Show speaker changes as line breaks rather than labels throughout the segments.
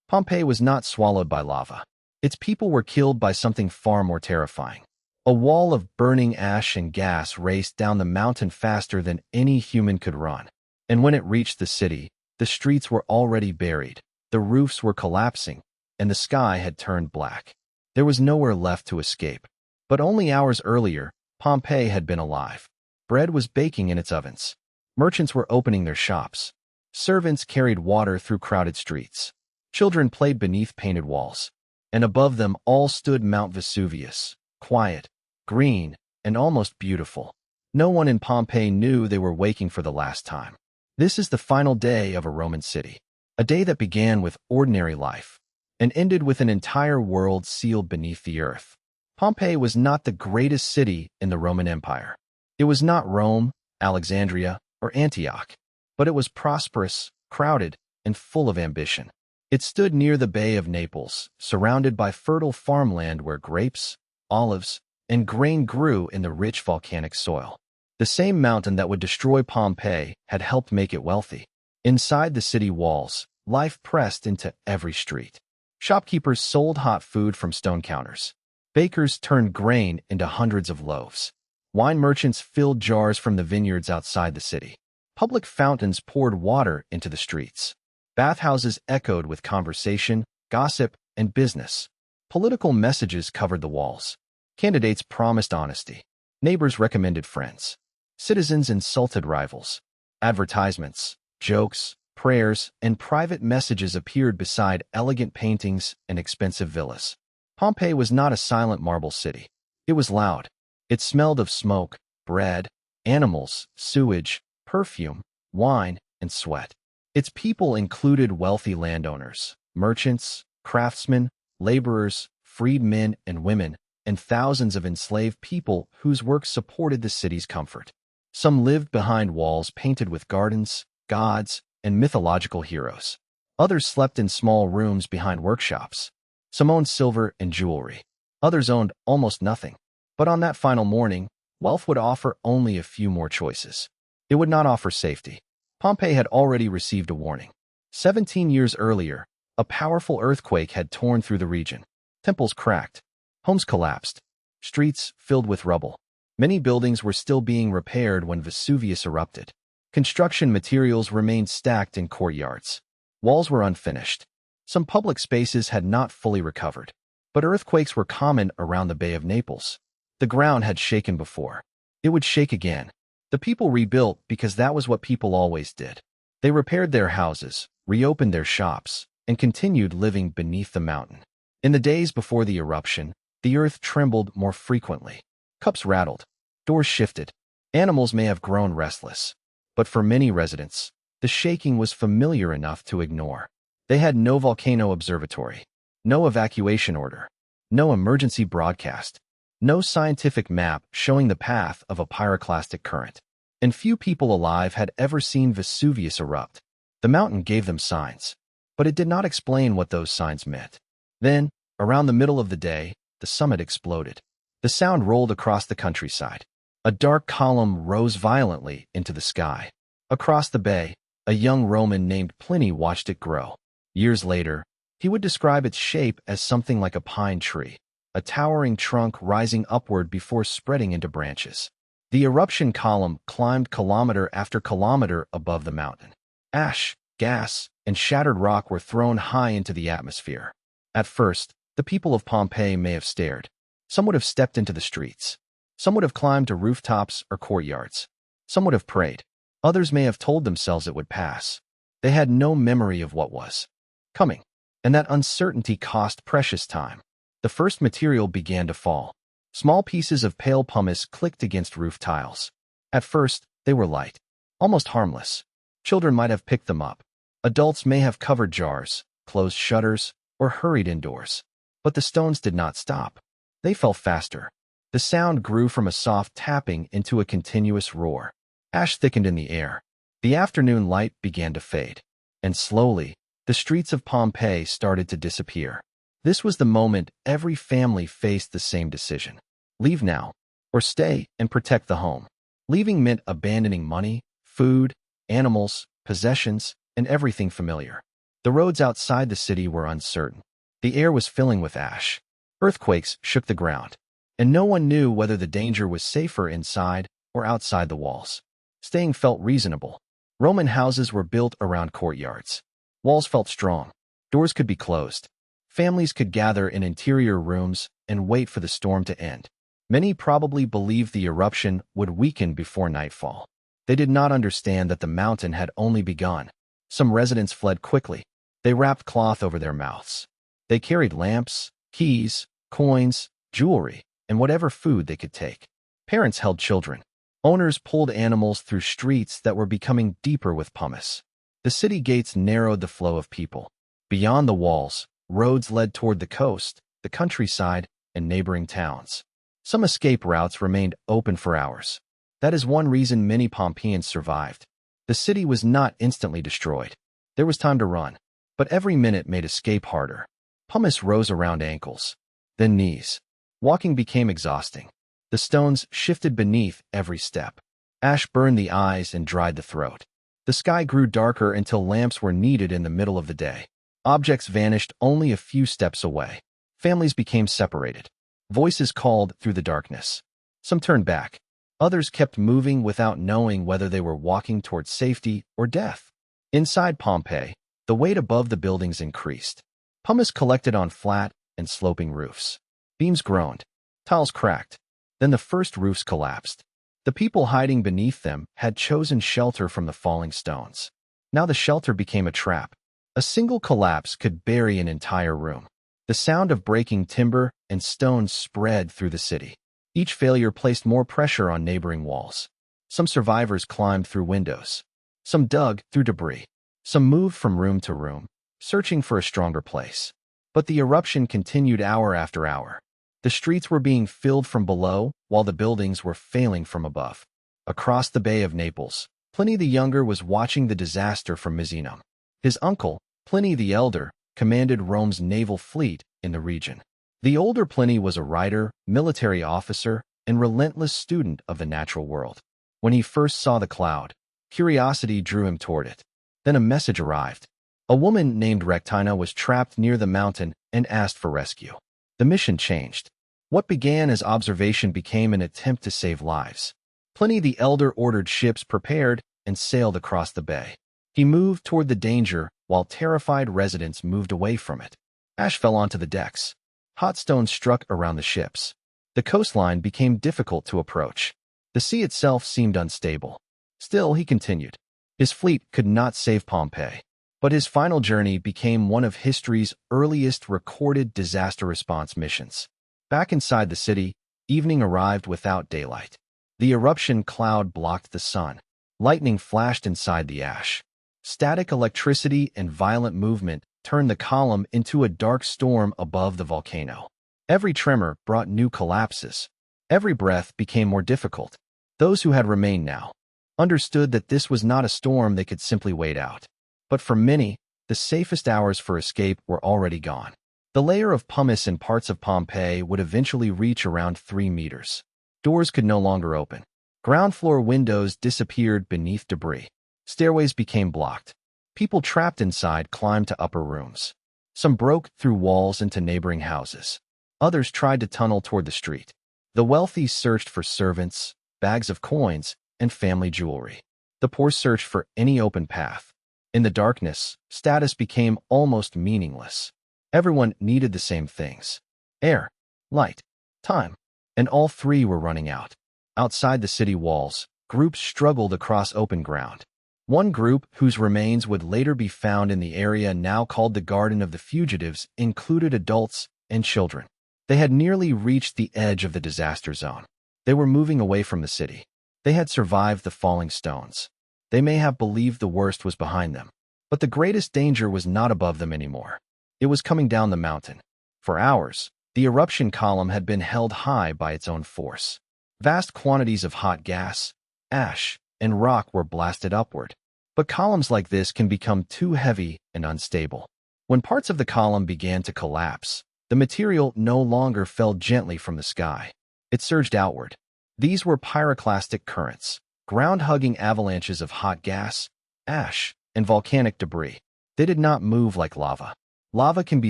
Pompeii was not swallowed by lava. Its people were killed by something far more terrifying. A wall of burning ash and gas raced down the mountain faster than any human could run. And when it reached the city, the streets were already buried, the roofs were collapsing, and the sky had turned black. There was nowhere left to escape. But only hours earlier, Pompeii had been alive. Bread was baking in its ovens. Merchants were opening their shops. Servants carried water through crowded streets. Children played beneath painted walls. And above them all stood Mount Vesuvius, quiet, green, and almost beautiful. No one in Pompeii knew they were waking for the last time. This is the final day of a Roman city, a day that began with ordinary life and ended with an entire world sealed beneath the earth. Pompeii was not the greatest city in the Roman Empire. It was not Rome, Alexandria, or Antioch, but it was prosperous, crowded, and full of ambition. It stood near the Bay of Naples, surrounded by fertile farmland where grapes, olives, and grain grew in the rich volcanic soil. The same mountain that would destroy Pompeii had helped make it wealthy. Inside the city walls, life pressed into every street. Shopkeepers sold hot food from stone counters. Bakers turned grain into hundreds of loaves. Wine merchants filled jars from the vineyards outside the city. Public fountains poured water into the streets. Bathhouses echoed with conversation, gossip, and business. Political messages covered the walls. Candidates promised honesty. Neighbors recommended friends. Citizens insulted rivals. Advertisements, jokes, prayers, and private messages appeared beside elegant paintings and expensive villas. Pompeii was not a silent marble city. It was loud. It smelled of smoke, bread, animals, sewage, perfume, wine, and sweat. Its people included wealthy landowners, merchants, craftsmen, laborers, freedmen and women, and thousands of enslaved people whose work supported the city's comfort. Some lived behind walls painted with gardens, gods, and mythological heroes. Others slept in small rooms behind workshops. Some owned silver and jewelry. Others owned almost nothing. But on that final morning, wealth would offer only a few more choices. It would not offer safety. Pompeii had already received a warning. 17 years earlier, a powerful earthquake had torn through the region. Temples cracked. Homes collapsed. Streets filled with rubble. Many buildings were still being repaired when Vesuvius erupted. Construction materials remained stacked in courtyards. Walls were unfinished. Some public spaces had not fully recovered. But earthquakes were common around the Bay of Naples. The ground had shaken before. It would shake again. The people rebuilt because that was what people always did. They repaired their houses, reopened their shops, and continued living beneath the mountain. In the days before the eruption, the earth trembled more frequently. Cups rattled. Doors shifted. Animals may have grown restless. But for many residents, the shaking was familiar enough to ignore. They had no volcano observatory, no evacuation order, no emergency broadcast, no scientific map showing the path of a pyroclastic current. And few people alive had ever seen Vesuvius erupt. The mountain gave them signs, but it did not explain what those signs meant. Then, around the middle of the day, the summit exploded. The sound rolled across the countryside. A dark column rose violently into the sky. Across the bay, a young Roman named Pliny watched it grow. Years later, he would describe its shape as something like a pine tree, a towering trunk rising upward before spreading into branches. The eruption column climbed kilometer after kilometer above the mountain. Ash, gas, and shattered rock were thrown high into the atmosphere. At first, the people of Pompeii may have stared. Some would have stepped into the streets. Some would have climbed to rooftops or courtyards. Some would have prayed. Others may have told themselves it would pass. They had no memory of what was coming, and that uncertainty cost precious time. The first material began to fall. Small pieces of pale pumice clicked against roof tiles. At first, they were light, almost harmless. Children might have picked them up. Adults may have covered jars, closed shutters, or hurried indoors. But the stones did not stop. They fell faster. The sound grew from a soft tapping into a continuous roar. Ash thickened in the air. The afternoon light began to fade. And slowly, the streets of Pompeii started to disappear. This was the moment every family faced the same decision. Leave now, or stay and protect the home. Leaving meant abandoning money, food, animals, possessions, and everything familiar. The roads outside the city were uncertain. The air was filling with ash. Earthquakes shook the ground, and no one knew whether the danger was safer inside or outside the walls. Staying felt reasonable. Roman houses were built around courtyards. Walls felt strong. Doors could be closed. Families could gather in interior rooms and wait for the storm to end. Many probably believed the eruption would weaken before nightfall. They did not understand that the mountain had only begun. Some residents fled quickly. They wrapped cloth over their mouths. They carried lamps, keys, coins, jewelry, and whatever food they could take. Parents held children. Owners pulled animals through streets that were becoming deeper with pumice. The city gates narrowed the flow of people. Beyond the walls, roads led toward the coast, the countryside, and neighboring towns. Some escape routes remained open for hours. That is one reason many Pompeians survived. The city was not instantly destroyed. There was time to run, but every minute made escape harder. Pumice rose around ankles, then knees. Walking became exhausting. The stones shifted beneath every step. Ash burned the eyes and dried the throat. The sky grew darker until lamps were needed in the middle of the day. Objects vanished only a few steps away. Families became separated. Voices called through the darkness. Some turned back. Others kept moving without knowing whether they were walking toward safety or death. Inside Pompeii, the weight above the buildings increased. Pumice collected on flat and sloping roofs. Beams groaned. Tiles cracked. Then the first roofs collapsed. The people hiding beneath them had chosen shelter from the falling stones. Now the shelter became a trap. A single collapse could bury an entire room. The sound of breaking timber and stones spread through the city. Each failure placed more pressure on neighboring walls. Some survivors climbed through windows. Some dug through debris. Some moved from room to room, searching for a stronger place. But the eruption continued hour after hour. The streets were being filled from below, while the buildings were failing from above. Across the Bay of Naples, Pliny the Younger was watching the disaster from Misenum. His uncle, Pliny the Elder, commanded Rome's naval fleet in the region. The older Pliny was a writer, military officer, and relentless student of the natural world. When he first saw the cloud, curiosity drew him toward it. Then a message arrived. A woman named Rectina was trapped near the mountain and asked for rescue. The mission changed. What began as observation became an attempt to save lives. Pliny the Elder ordered ships prepared and sailed across the bay. He moved toward the danger while terrified residents moved away from it. Ash fell onto the decks. Hot stones struck around the ships. The coastline became difficult to approach. The sea itself seemed unstable. Still, he continued. His fleet could not save Pompeii, but his final journey became one of history's earliest recorded disaster response missions. Back inside the city, evening arrived without daylight. The eruption cloud blocked the sun. Lightning flashed inside the ash. Static electricity and violent movement turned the column into a dark storm above the volcano. Every tremor brought new collapses. Every breath became more difficult. Those who had remained now understood that this was not a storm they could simply wait out. But for many, the safest hours for escape were already gone. The layer of pumice in parts of Pompeii would eventually reach around 3 meters. Doors could no longer open. Ground floor windows disappeared beneath debris. Stairways became blocked. People trapped inside climbed to upper rooms. Some broke through walls into neighboring houses. Others tried to tunnel toward the street. The wealthy searched for servants, bags of coins, and family jewelry. The poor searched for any open path. In the darkness, status became almost meaningless. Everyone needed the same things: air, light, time, and all three were running out. Outside the city walls, groups struggled across open ground. One group, whose remains would later be found in the area now called the Garden of the Fugitives, included adults and children. They had nearly reached the edge of the disaster zone. They were moving away from the city. They had survived the falling stones. They may have believed the worst was behind them, but the greatest danger was not above them anymore. It was coming down the mountain. For hours, the eruption column had been held high by its own force. Vast quantities of hot gas, ash, and rock were blasted upward. But columns like this can become too heavy and unstable. When parts of the column began to collapse, the material no longer fell gently from the sky. It surged outward. These were pyroclastic currents, ground-hugging avalanches of hot gas, ash, and volcanic debris. They did not move like lava. Lava can be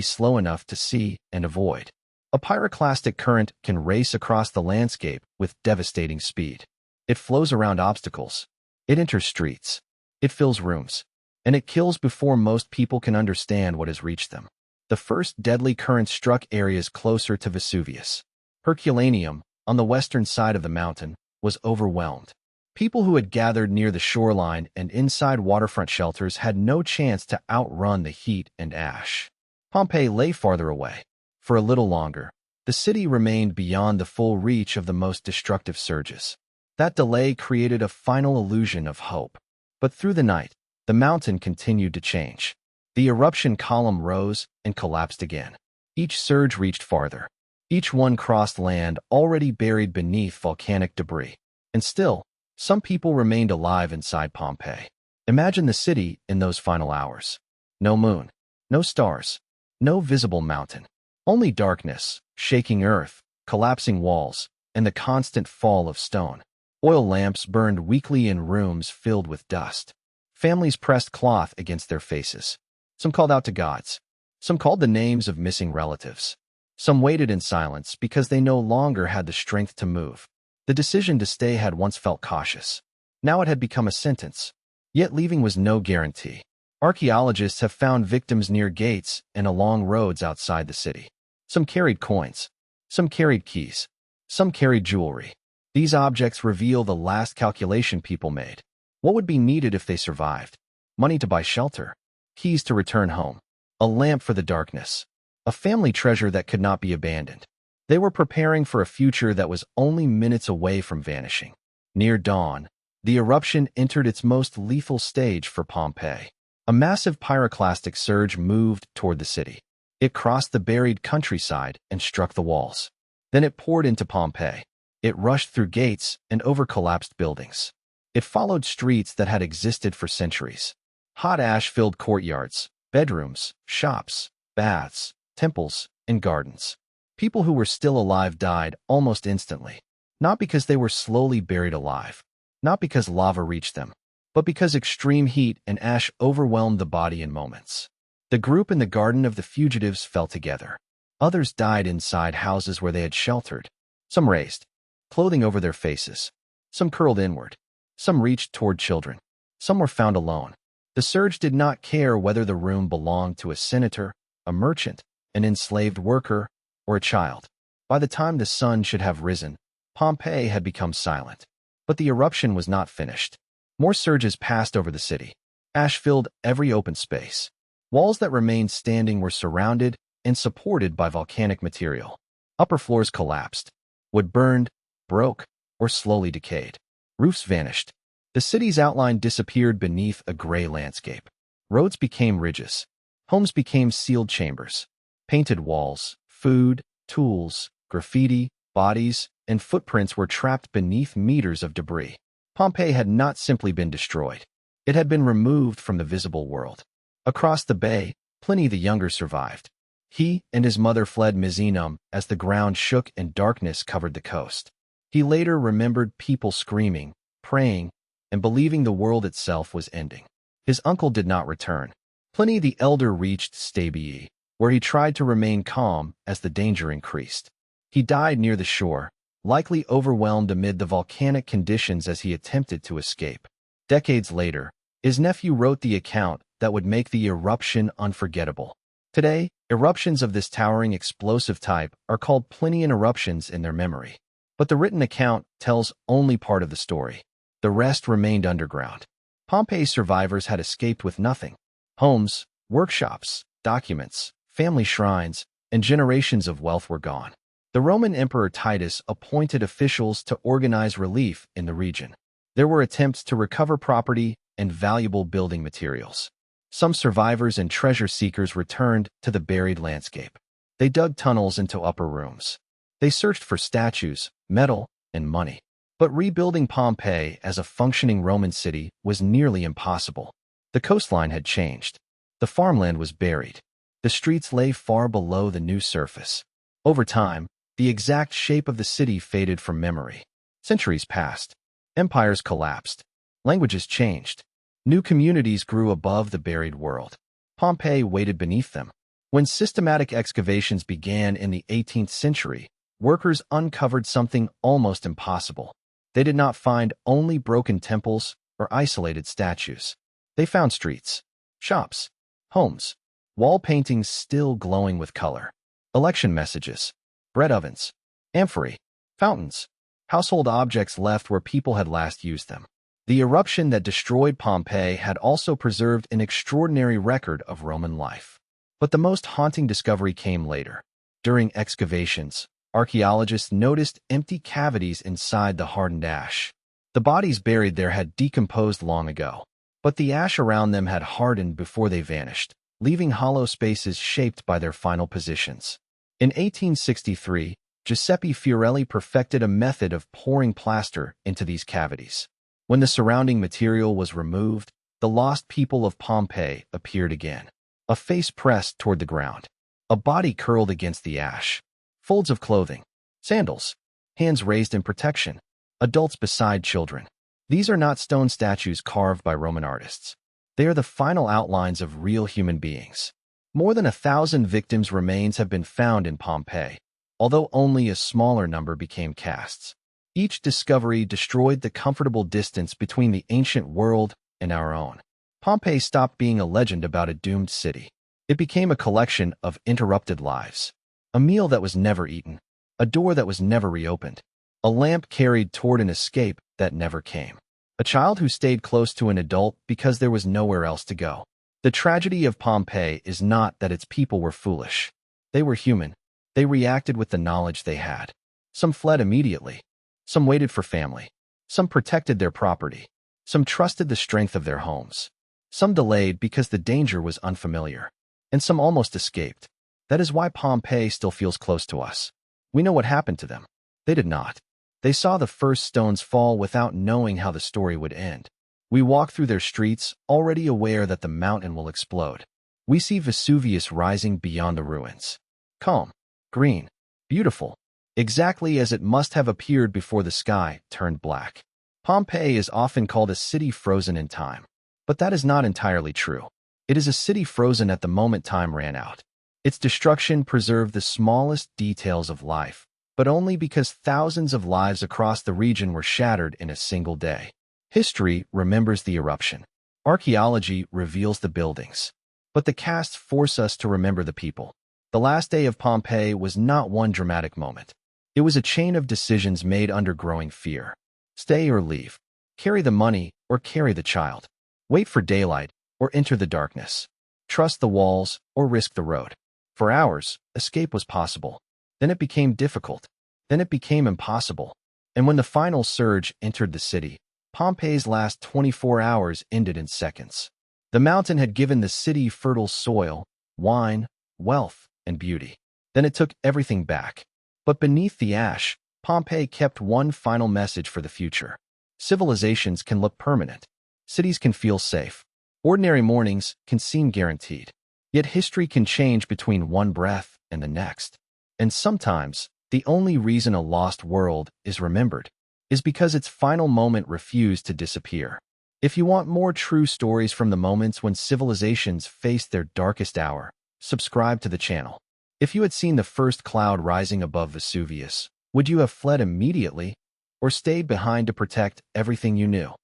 slow enough to see and avoid. A pyroclastic current can race across the landscape with devastating speed. It flows around obstacles. It enters streets. It fills rooms. And it kills before most people can understand what has reached them. The first deadly current struck areas closer to Vesuvius. Herculaneum, on the western side of the mountain, was overwhelmed. People who had gathered near the shoreline and inside waterfront shelters had no chance to outrun the heat and ash. Pompeii lay farther away. For a little longer, the city remained beyond the full reach of the most destructive surges. That delay created a final illusion of hope. But through the night, the mountain continued to change. The eruption column rose and collapsed again. Each surge reached farther. Each one crossed land already buried beneath volcanic debris. And still, some people remained alive inside Pompeii. Imagine the city in those final hours. No moon, no stars, no visible mountain. Only darkness, shaking earth, collapsing walls, and the constant fall of stone. Oil lamps burned weakly in rooms filled with dust. Families pressed cloth against their faces. Some called out to gods. Some called the names of missing relatives. Some waited in silence because they no longer had the strength to move. The decision to stay had once felt cautious. Now it had become a sentence. Yet leaving was no guarantee. Archaeologists have found victims near gates and along roads outside the city. Some carried coins. Some carried keys. Some carried jewelry. These objects reveal the last calculation people made. What would be needed if they survived? Money to buy shelter. Keys to return home. A lamp for the darkness. A family treasure that could not be abandoned. They were preparing for a future that was only minutes away from vanishing. Near dawn, the eruption entered its most lethal stage for Pompeii. A massive pyroclastic surge moved toward the city. It crossed the buried countryside and struck the walls. Then it poured into Pompeii. It rushed through gates and over collapsed buildings. It followed streets that had existed for centuries. Hot ash filled courtyards, bedrooms, shops, baths, temples, and gardens. People who were still alive died almost instantly. Not because they were slowly buried alive. Not because lava reached them. But because extreme heat and ash overwhelmed the body in moments. The group in the Garden of the Fugitives fell together. Others died inside houses where they had sheltered. Some raised, clothing over their faces. Some curled inward. Some reached toward children. Some were found alone. The surge did not care whether the room belonged to a senator, a merchant, an enslaved worker, or a child. By the time the sun should have risen, Pompeii had become silent. But the eruption was not finished. More surges passed over the city. Ash filled every open space. Walls that remained standing were surrounded and supported by volcanic material. Upper floors collapsed. Wood burned, broke, or slowly decayed. Roofs vanished. The city's outline disappeared beneath a gray landscape. Roads became ridges. Homes became sealed chambers. Painted walls, food, tools, graffiti, bodies, and footprints were trapped beneath meters of debris. Pompeii had not simply been destroyed. It had been removed from the visible world. Across the bay, Pliny the Younger survived. He and his mother fled Misenum as the ground shook and darkness covered the coast. He later remembered people screaming, praying, and believing the world itself was ending. His uncle did not return. Pliny the Elder reached Stabii, where he tried to remain calm as the danger increased. He died near the shore, likely overwhelmed amid the volcanic conditions as he attempted to escape. Decades later, his nephew wrote the account that would make the eruption unforgettable. Today, eruptions of this towering explosive type are called Plinian eruptions in their memory. But the written account tells only part of the story. The rest remained underground. Pompeii's survivors had escaped with nothing. Homes, workshops, documents, family shrines, and generations of wealth were gone. The Roman Emperor Titus appointed officials to organize relief in the region. There were attempts to recover property and valuable building materials. Some survivors and treasure seekers returned to the buried landscape. They dug tunnels into upper rooms. They searched for statues, metal, and money. But rebuilding Pompeii as a functioning Roman city was nearly impossible. The coastline had changed. The farmland was buried. The streets lay far below the new surface. Over time, the exact shape of the city faded from memory. Centuries passed. Empires collapsed. Languages changed. New communities grew above the buried world. Pompeii waited beneath them. When systematic excavations began in the 18th century, workers uncovered something almost impossible. They did not find only broken temples or isolated statues. They found streets, shops, homes, wall paintings still glowing with color, election messages, bread ovens, amphorae, fountains, household objects left where people had last used them. The eruption that destroyed Pompeii had also preserved an extraordinary record of Roman life. But the most haunting discovery came later. During excavations, archaeologists noticed empty cavities inside the hardened ash. The bodies buried there had decomposed long ago, but the ash around them had hardened before they vanished, leaving hollow spaces shaped by their final positions. In 1863, Giuseppe Fiorelli perfected a method of pouring plaster into these cavities. When the surrounding material was removed, the lost people of Pompeii appeared again. A face pressed toward the ground, a body curled against the ash, folds of clothing, sandals, hands raised in protection, adults beside children. These are not stone statues carved by Roman artists. They are the final outlines of real human beings. More than 1,000 victims' remains have been found in Pompeii, although only a smaller number became casts. Each discovery destroyed the comfortable distance between the ancient world and our own. Pompeii stopped being a legend about a doomed city. It became a collection of interrupted lives. A meal that was never eaten, a door that was never reopened, a lamp carried toward an escape that never came, a child who stayed close to an adult because there was nowhere else to go. The tragedy of Pompeii is not that its people were foolish. They were human. They reacted with the knowledge they had. Some fled immediately. Some waited for family. Some protected their property. Some trusted the strength of their homes. Some delayed because the danger was unfamiliar. And some almost escaped. That is why Pompeii still feels close to us. We know what happened to them. They did not. They saw the first stones fall without knowing how the story would end. We walk through their streets, already aware that the mountain will explode. We see Vesuvius rising beyond the ruins. Calm, green, beautiful, exactly as it must have appeared before the sky turned black. Pompeii is often called a city frozen in time. But that is not entirely true. It is a city frozen at the moment time ran out. Its destruction preserved the smallest details of life, but only because thousands of lives across the region were shattered in a single day. History remembers the eruption. Archaeology reveals the buildings. But the casts force us to remember the people. The last day of Pompeii was not one dramatic moment. It was a chain of decisions made under growing fear. Stay or leave. Carry the money or carry the child. Wait for daylight or enter the darkness. Trust the walls or risk the road. For hours, escape was possible. Then it became difficult. Then it became impossible. And when the final surge entered the city, Pompeii's last 24 hours ended in seconds. The mountain had given the city fertile soil, wine, wealth, and beauty. Then it took everything back. But beneath the ash, Pompeii kept one final message for the future. Civilizations can look permanent. Cities can feel safe. Ordinary mornings can seem guaranteed. Yet history can change between one breath and the next. And sometimes, the only reason a lost world is remembered is because its final moment refused to disappear. If you want more true stories from the moments when civilizations faced their darkest hour, subscribe to the channel. If you had seen the first cloud rising above Vesuvius, would you have fled immediately or stayed behind to protect everything you knew?